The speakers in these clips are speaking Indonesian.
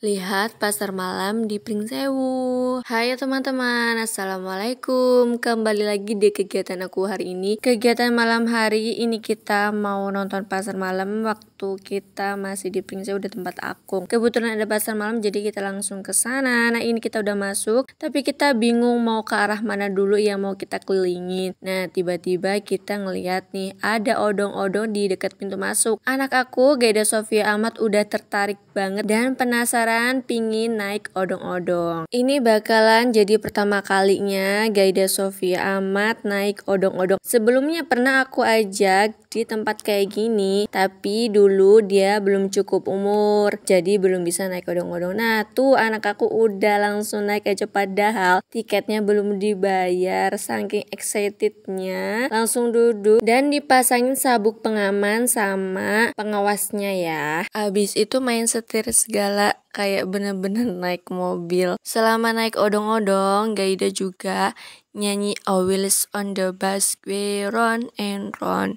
Lihat pasar malam di Pringsewu. Hai teman-teman, assalamualaikum. Kembali lagi di kegiatan aku hari ini. Kegiatan malam hari ini kita mau nonton pasar malam waktu kita masih di Pringsewu di tempat aku. Kebetulan ada pasar malam jadi kita langsung ke sana. Nah ini kita udah masuk, tapi kita bingung mau ke arah mana dulu yang mau kita kelilingin. Nah tiba-tiba kita ngeliat nih ada odong-odong di dekat pintu masuk. Anak aku Gaida Sofia Ahmad udah tertarik banget dan penasaran pingin naik odong-odong. Ini bakalan jadi pertama kalinya Gaida Sofia Ahmad naik odong-odong. Sebelumnya pernah aku ajak di tempat kayak gini, tapi dulu dia belum cukup umur, jadi belum bisa naik odong-odong. Nah tuh anak aku udah langsung naik aja, padahal tiketnya belum dibayar. Saking excitednya langsung duduk dan dipasangin sabuk pengaman sama pengawasnya ya. Abis itu main setir segala kayak bener-bener naik mobil. Selama naik odong-odong, Gaida juga nyanyi A Wheels on the Busway, run and run,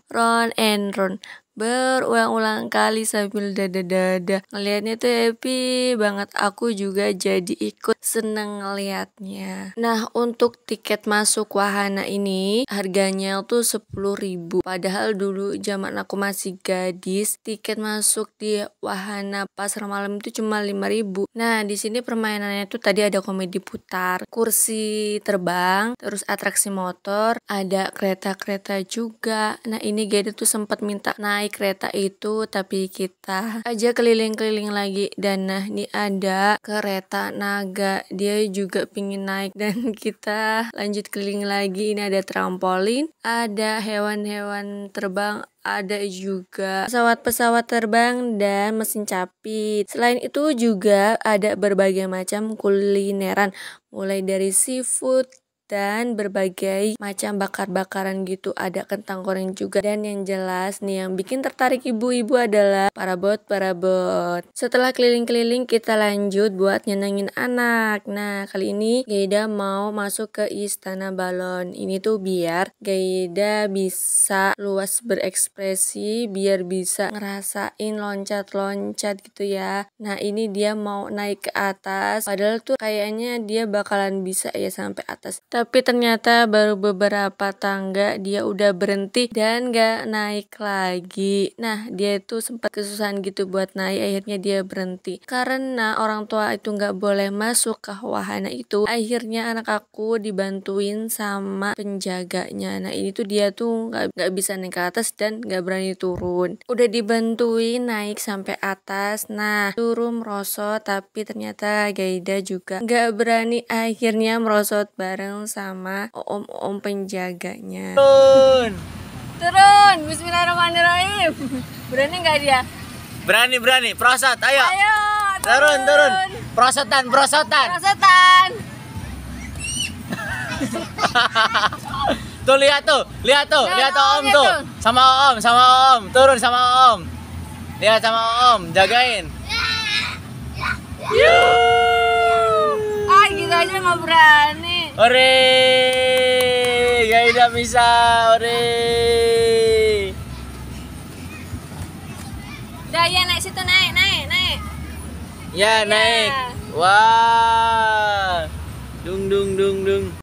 berulang-ulang kali sambil dada-dada. Ngeliatnya tuh happy banget, aku juga jadi ikut seneng ngeliatnya. Nah untuk tiket masuk wahana ini harganya tuh 10.000. Padahal dulu zaman aku masih gadis, tiket masuk di wahana pasar malam itu cuma 5.000. Nah di sini permainannya tuh tadi ada komedi putar, kursi terbang, terus atraksi motor, ada kereta-kereta juga. Nah ini Gaida tuh sempat minta naik kereta itu, tapi kita aja keliling-keliling lagi. Dan nah ini ada kereta naga, dia juga pingin naik dan kita lanjut keliling lagi. Ini ada trampolin, ada hewan-hewan terbang, ada juga pesawat-pesawat terbang dan mesin capit. Selain itu juga ada berbagai macam kulineran, mulai dari seafood dan berbagai macam bakar-bakaran gitu, ada kentang goreng juga. Dan yang jelas nih yang bikin tertarik ibu-ibu adalah parabot. Setelah keliling-keliling kita lanjut buat nyenengin anak. Nah kali ini Gaida mau masuk ke Istana Balon. Ini tuh biar Gaida bisa luas berekspresi, biar bisa ngerasain loncat-loncat gitu ya. Nah ini dia mau naik ke atas, padahal tuh kayaknya dia bakalan bisa ya sampai atas, tapi ternyata baru beberapa tangga dia udah berhenti dan gak naik lagi. Nah dia itu sempat kesusahan gitu buat naik, akhirnya dia berhenti. Karena orang tua itu gak boleh masuk ke wahana itu, akhirnya anak aku dibantuin sama penjaganya. Nah ini tuh dia tuh gak bisa naik ke atas dan gak berani turun. Udah dibantuin naik sampai atas, nah turun merosot, tapi ternyata Gaida juga gak berani, akhirnya merosot bareng sama om penjaganya. Turun, bismillahirrahmanirrahim. Berani gak dia? Berani, prosot, ayo. Turun. Prosotan. Tuh lihat tuh om tuh. Sama om. Turun sama om. Lihat sama om, jagain. Gitu aja nggak berani. Ore, Gaida bisa, ore. Udah ya naik situ, naik. Ya naik. Wah. Dung.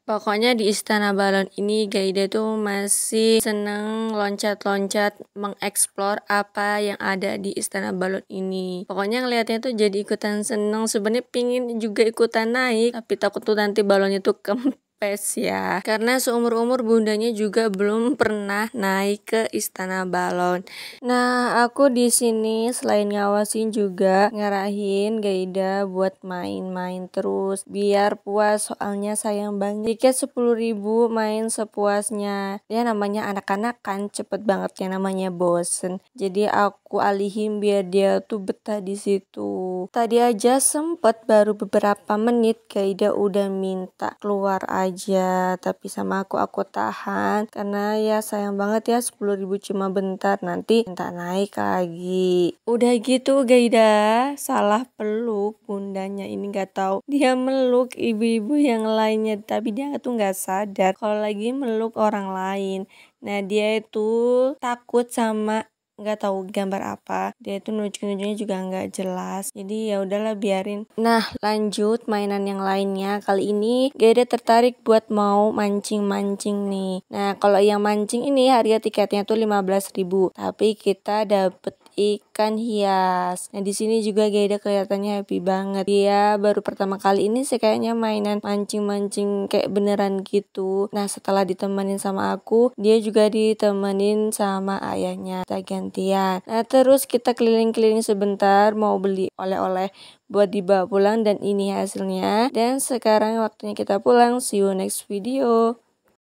Pokoknya di Istana Balon ini Gaida tuh masih seneng loncat-loncat, mengeksplor apa yang ada di Istana Balon ini. Pokoknya ngelihatnya tuh jadi ikutan seneng. Sebenarnya pingin juga ikutan naik, tapi takut tuh nanti balonnya tuh kempes ya. Karena seumur-umur bundanya juga belum pernah naik ke Istana Balon. Nah, aku di sini selain ngawasin juga ngarahin Gaida buat main-main terus biar puas, soalnya sayang banget tiket 10.000 main sepuasnya. Ya namanya anak-anak kan cepet banget ya namanya bosen. Jadi aku alihin biar dia tuh betah di situ. Tadi aja sempet baru beberapa menit Gaida udah minta keluar aja, tapi sama aku tahan karena ya sayang banget ya 10.000 cuma bentar, nanti minta naik lagi. Udah gitu Gaida salah peluk bundanya, ini nggak tahu dia meluk ibu-ibu yang lainnya, tapi dia tuh nggak sadar kalau lagi meluk orang lain. Nah dia itu takut sama nggak tahu gambar apa. Dia itu nunjuk-nunjuknya juga nggak jelas. Jadi ya udahlah biarin. Nah, lanjut mainan yang lainnya. Kali ini Geda tertarik buat mau mancing-mancing nih. Nah, kalau yang mancing ini harga tiketnya tuh 15.000, tapi kita dapet ikan hias. Nah, di sini juga Geda kelihatannya happy banget. Dia baru pertama kali ini sih kayaknya mainan mancing-mancing kayak beneran gitu. Nah, setelah ditemenin sama aku, dia juga ditemenin sama ayahnya. Kita gantian. Nah, terus kita keliling-keliling sebentar mau beli oleh-oleh buat dibawa pulang, dan ini hasilnya. Dan sekarang waktunya kita pulang. See you next video.